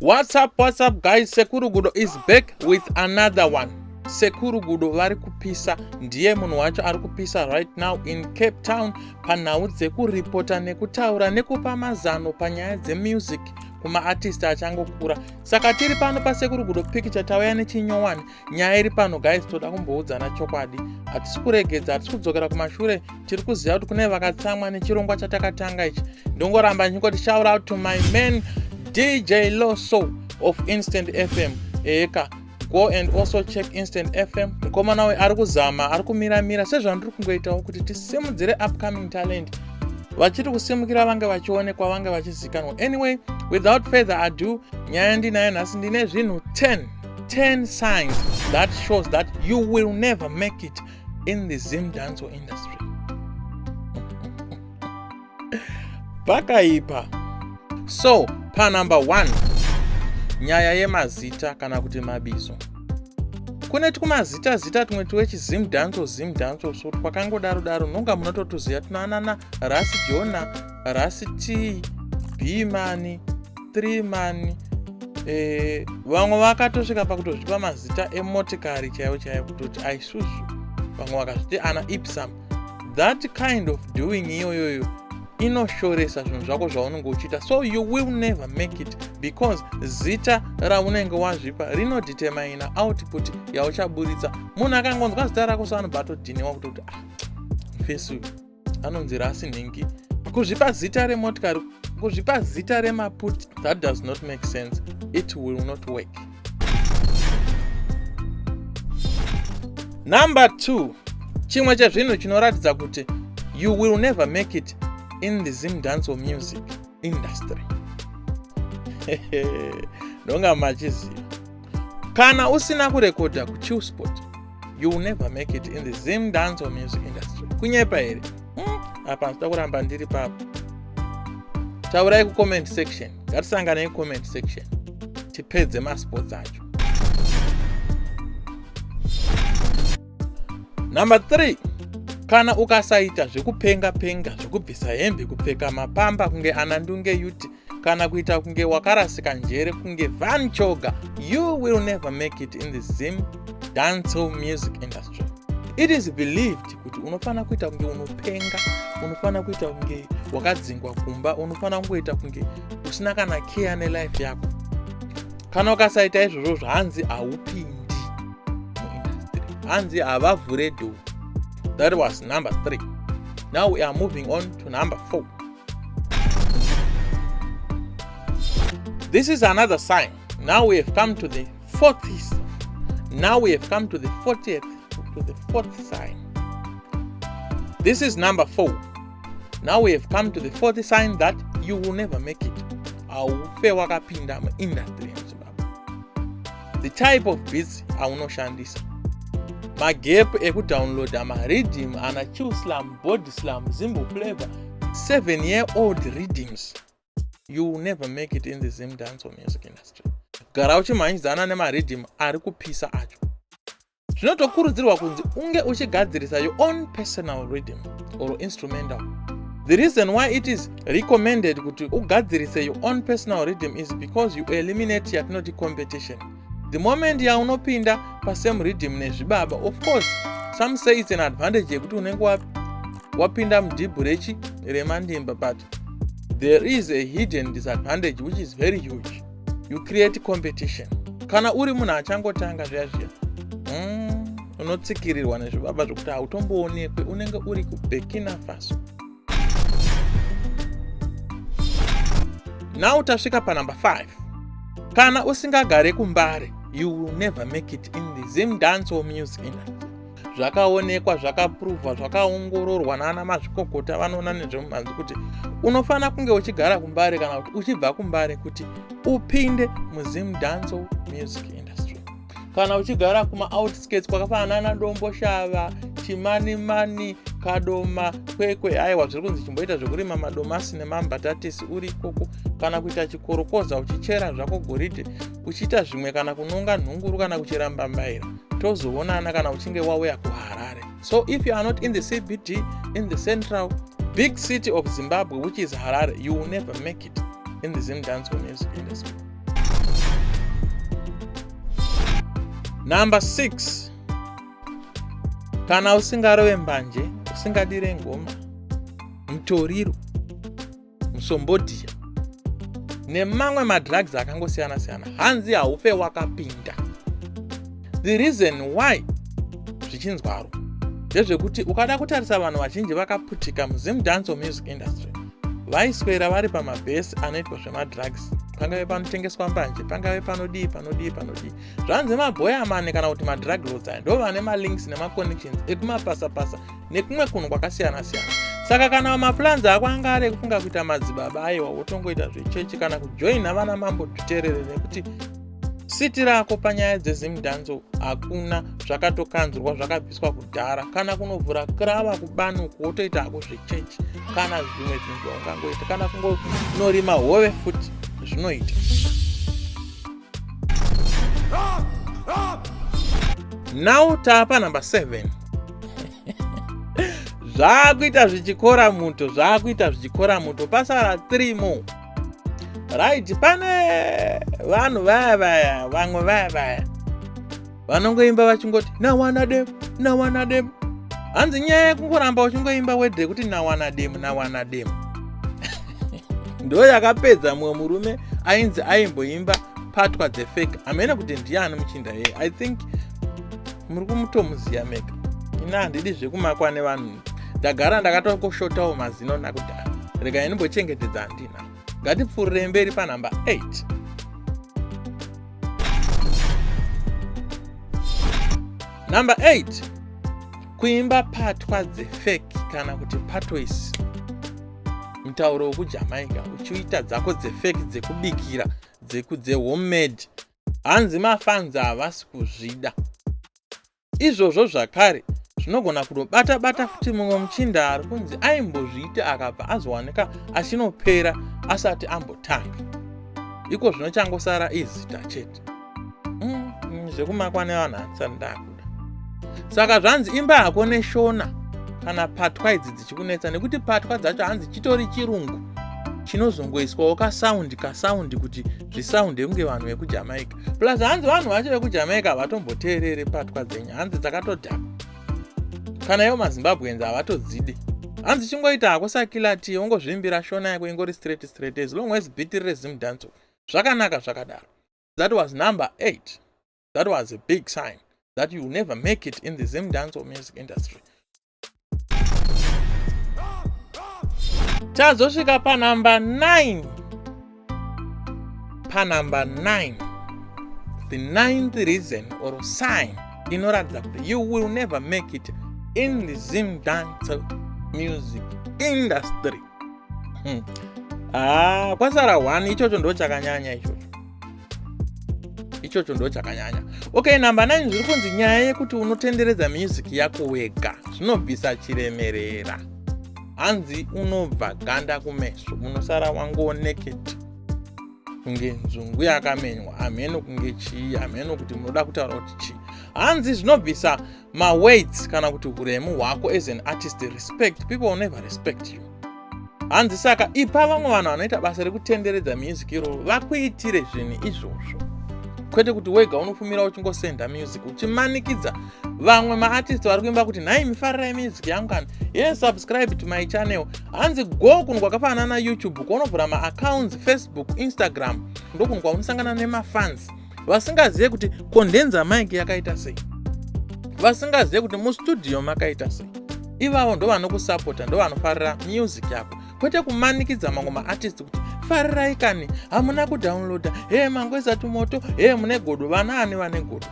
What's up guys, seKurugudo is back with another one. seKurugudo vari kupisa, ndiye munhu wacho ari kupisa right now in Cape Town panhau dzekuripota nekutaura nekupa mazano panyaya dzemusic kumaartist achangokura. Saka tiri pano paseKurugudo picture tauya nechinyowani. Nyaya iri pano guys, toda kumboudzana chokwadi. Hatisi kuregedza, hatisi kudzokera kumashure. Tiri kuziva kuti kune vakatsamwa nechirongwa chatakatanga ichi. Ndongoramba ndichingoti shout out to my man DJ Loso of Instant FM. Eka, go and also check Instant FM. Mukomana we ari kuzama, ari kumira sezvandiri kungoitawo kuti tisimudzire upcoming talent. Vachiri kusimukira vange vachionekwa, vange vachizikanwa. Anyway, without further ado, nyaya ndinayo nhasi ndine zvinhu 10 signs that shows that you will never make it in the Zim dance industry. Pakaipa. So, pa number 1, nyaya yemazita kana kuti mabizo. Kune tukumazita tumwe tuwechizim dance so twakangodaro nonga munototuziva tunaanana Rasi Jona, Rasi T, B-Mani, 3-Mani. Vamwe vakatosvika pakutozvipa mazita emotikari chaiwo kutoti aisuzu. Vamwe vakazviti ana Ipsam. That kind of doing iyoyoyo inoshoresa zvinhu zvako zvaunenge uchiita, so you will never make it because zita raunenge wazvipa rinodetermina output yauchaburitsa. Munhu akangonzwa zita rako so anobatodhiniwa kutoti fesu anonzi Rasi Nhingi. Kuzvipa zita remotikari, kuzvipa zita remaputi, that does not make sense. It will not work. Number 2, chimwe chezvinhu chinoratidza kuti you will never make it in the Zim dance music industry. Ndonga machiziva. Kana usina kurekodha kuChillspot, you will never make it in the Zim dance music industry. Kunyepa here. Apa ndinoda kuramba ndiri papo. Taurai kucomment section. Ngatisanganei kucomment section. Tipedze masports acho. Number 3. Kana ukasaita zvekupenga zvekubvisa hembe, kupfeka mapamba kunge anandunge yuti, kana kuita kunge wakarasika njere kunge Van Choga, you will never make it in the Zim dancehall music industry. It is believed kuti unofana kuita kunge unopenga, unofana kuita kunge wakadzingwa kumba, unofana kuita kunge usina kana care nelife yako. Kana ukasaita izvozvo zvanzi haupindi muindustry, hanzi havavhure door. That was number 3. Now we are moving on to number 4. This is another sign. Now we have come to the 40th. Now we have come to the 40th, to the 4th sign. This is number 4. Now we have come to the 4th sign that you will never make it. Aufe wakapinda mu industry. The type of beats aunoshandisa. Magep ekudownloada marhythm ana chill slam, body slam, Zimbo flavor, 7-year-old rhythms. You will never make it in the Zim dance music industry. Gara uchimhanyidzana nemarhythm ari kupisa acho. Zvinotokurudzirwa kunzi unge uchigadzirisa your own personal rhythm or instrumental. The reason why it is recommended kuti ugadzirise your own personal rhythm is because you eliminate yatinoti competition. The moment yaunopinda pasame rhythm nezvibaba, of course, some say it's an advantage yekuti unenge wapinda mudhibhu rechi remandimba, but there is a hidden disadvantage which is very huge. You create competition. Kana uri munhu achangotanga zviya unotsikirirwa nezvibaba zvokuti hautomboonekwe, unenge uri kuBurkina Faso. Now tasvika pa number 5. Kana usingagare kumbare, you will never make it in the Zim dance or music industry. Zvakaonekwa, zvakaprovwa, zvakaongororwa nana mazvikokota vanoona nezvemumhanzi kuti unofana kunge uchigara kumbare kana kuti uchibva kumbare kuti upinde muZim dance or music industry. Kana uchigara kuma outskirts kwakafanana Dombo Shava, Chimani, Kadoma, Kwekwe, aiwa zviri kunzi chimboita zvekurima madomasi nemambatatisi uri ikoko, kana kuita chikorokoza uchichera zvako goridhe, uchiita zvimwe kana kunonga nhunguru kana kuchera mbambaira, tozoonana kana uchinge wauya kuHarare. So if you are not in the CBD, in the central big city of Zimbabwe, which is Harare, you will never make it in the Zim dance music industry. Number 6. Kana usingarove mbanje, usingadire ngoma, mutoriro, musombodhia, nemamwe madrugs akangosiyana siyana, hanzi haufe wakapinda. The reason why zvichinzwaro ndezvekuti ukada kutarisa vanhu vazhinji vakaputika muzimudance music industry vaiswera vari pamabhesi anoitwa zvemadrugs, pangave panotengeswa mbanje, pangave panodii. Zvanzi mabhoyamani kana kuti madrug lords aya ndo vane malinks nemaconnections ekumapasapasa nekumwe kunhu kwakasiyana siyana. Saka kana maplans ako anga ari ekufunga kuita madzibaba aiwa wotongoita zvechechi kana kujoina vana mambo tuterere, nekuti siti rako panyaya dzezimudhanzo hakuna zvakatokanzurwa zvakabviswa kudhara. Kana kunovhura krava kubanuku wotoita hako zvechechi kana zvimwe zvinhu zvaungangoita, kana kungonorima hove futi zvinoita. Now tapa number 7. Zvakuita zvichikora muto, pasara 3 more. Right, pane vanhu vamwe vaya vanongoimba vachingoti nawana dem. Hanzi nyaya yekungoramba uchingoimba wedhe kuti nawana dem. Ndo yakapedza mumwe murume ainzi aimboimba patwa dzefake. Amene kuti ndiani muchinda yeye. I think muri kumutomuziya mega. Ina handidi zvekumakwa nevanhu. Ndagara ndakatokoshotawo mazino nakuti rega inimbochengetedza handina. Ngatipfuurire mberi panumber 8. Number 8. Kuimba patwa dzefake kana kuti patways. Mutauro wekujamaica uchiita dzako dzefake dzekubikira, dzehomemade. Hanzi mafans havasi kuzvida. Izvozvo zvakare zvinogona kutobata futi mumwe muchinda ari kunzi aimbozviita akabva azowanika achinopera asati ambotanga. Iko zvinochangosara izita chete. Zvekumakwa nevanhu hatisati ndakuda. Saka zvanzi imba hako neshona kana patwa idzi dzichikunetsa, nekuti patwa dzacho hanzi chitori chirungu chinozongoiswawo kasaundi kuti zvisaunde kunge vanhu vekujamaica. Plus hanzi vanhu vacho vekujamaica vatomboteerere patwa dzenyu, hanzi dzakatodhaka. Kana ivo maZimbabweans havatodzide. Hanzi chingoita hako sakilati ungozvimbira shona yako ingori straight as long as beat rezimudhanzo. Zvakanaka zvakadaro. That was number 8. That was a big sign that you will never make it in the zimudhanzo music industry. Tazosvika panumber 9. Panumber 9. The 9th reason or sign inoratidza kuti you will never make it in the zimudhanzo music industry. Kwasara 1. Ichocho ndo chakanyanya. Okay, number 9 zviri kunzi nyaya yekuti unotenderedza music yako wega zvinobvisa chiremerera. Hanzi unobva ganda kumeso, unosara wango naked kunge nzungu yakamenywa, ameno kunge chii, ameno kuti munoda kutaura kuti chii. Hanzi zvinobvisa weights kana kuti uremu hwako as an artist. Respect, people will never respect you. Hanzi saka ipa vamwe vanhu vanoita basa rekutenderedza music iro vakuitire zvinhu izvozvo, kwete kuti wega unofumira uchingosenda music uchimanikidza vamwe maartist vari kuimba kuti nhai mifarirai music yangu kana yes subscribe to my channel. Hanzi go kunhu kwakafanana na YouTube kuonovhura maaccounts Facebook, Instagram, ndokunhu kwaunosangana nemafans vasingazive kuti kondenza mic yakaita sei, vasingazive kuti mustudio makaita sei. Ivavo ndo vanokusapota, ndo vanofarira music yako, kwete kumanikidza mamwe maartist kuti farirai kani hamuna kudownloada, mangoisa tumoto, mune godo, vanaani vane godo.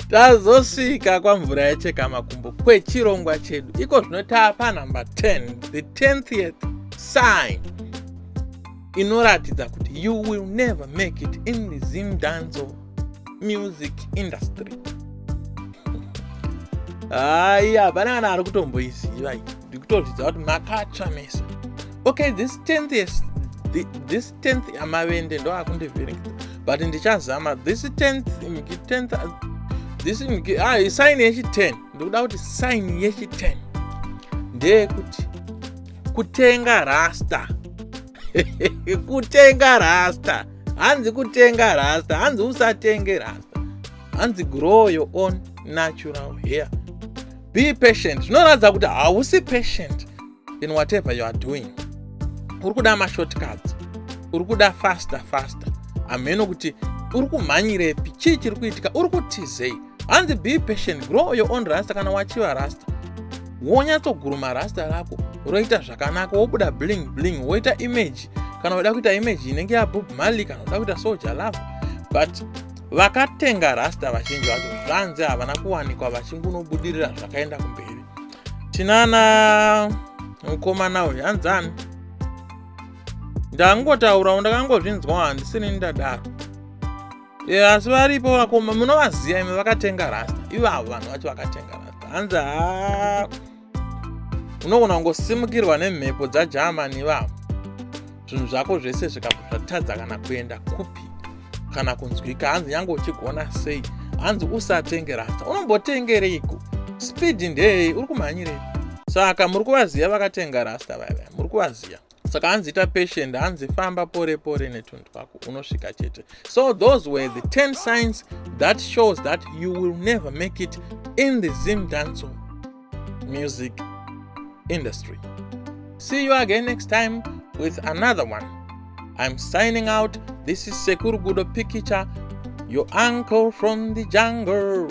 Tazosvika kwamvura yacheka makumbo kwechirongwa chedu. Iko zvinotapa number 10. The 10th sign inoratidza kuti you will never make it in the zimudhanzo music industry. Hapana kana ari kutomboiziva, ndikutozvidza kuti makatsva meso. Okay, this 10th amavende ndo akundivhiringidza, but ndichazama this 10th sign yechi 10. Ndikuda kuti sign yechi 10 ndeyekuti kutenga rasta kutenga rasta, hanzi kutenga rasta, hanzi usatenge rasta, hanzi grow your own natural hair. Be patient. Zvinoratidza kuti hausi patient in whatever you are doing. Uri kuda mashortcuts, uri kuda faster. Ameno kuti uri kumhanyirepi, chii chiri kuitika, uri kutizei. Hanzi be patient, grow your own rasta. Kana wachiva rasta, wonyatsoguruma rasta rako, roita zvakanaka, wobuda bling, woita image. Kana uda kuita image inenge ya Bob Marley, kana uda kuita Soldier Love. But vakatenga rasta vazhinji vacho zvanzi havana kuwanikwa vachingonobudirira zvakaenda kumberi. Tinana mukomana uyu hanzani, ndangotaura ndakangozvinzwa, handisini ndadaro. Asi varipo vakoma munovaziva imi vakatenga rasta, ivavo vanhu vacho vakatenga rasta. Hanzi unogona kungosimukirwa nemhepo dzaJermany ivavo, zvinhu zvako zvese zvikabva zvatadza kana kuenda kupi kana kunzwika. Hanzi nyange uchigona sei, hanzi usatenge rasta. Unombotengereiko? Speed ndei, uri kumhanyirei? Saka muri kuvaziva vakatenga rasta vaya, muri kuvaziva. Saka hanzi ita patient, hanzi famba pore netunhu twako unosvika chete. So those were the 10 signs that shows that you will never make it in the Zim dancehall music industry. See you again next time with another one. I'm signing out. This is Sekuru Gudo Pikicha, your uncle from the jungle.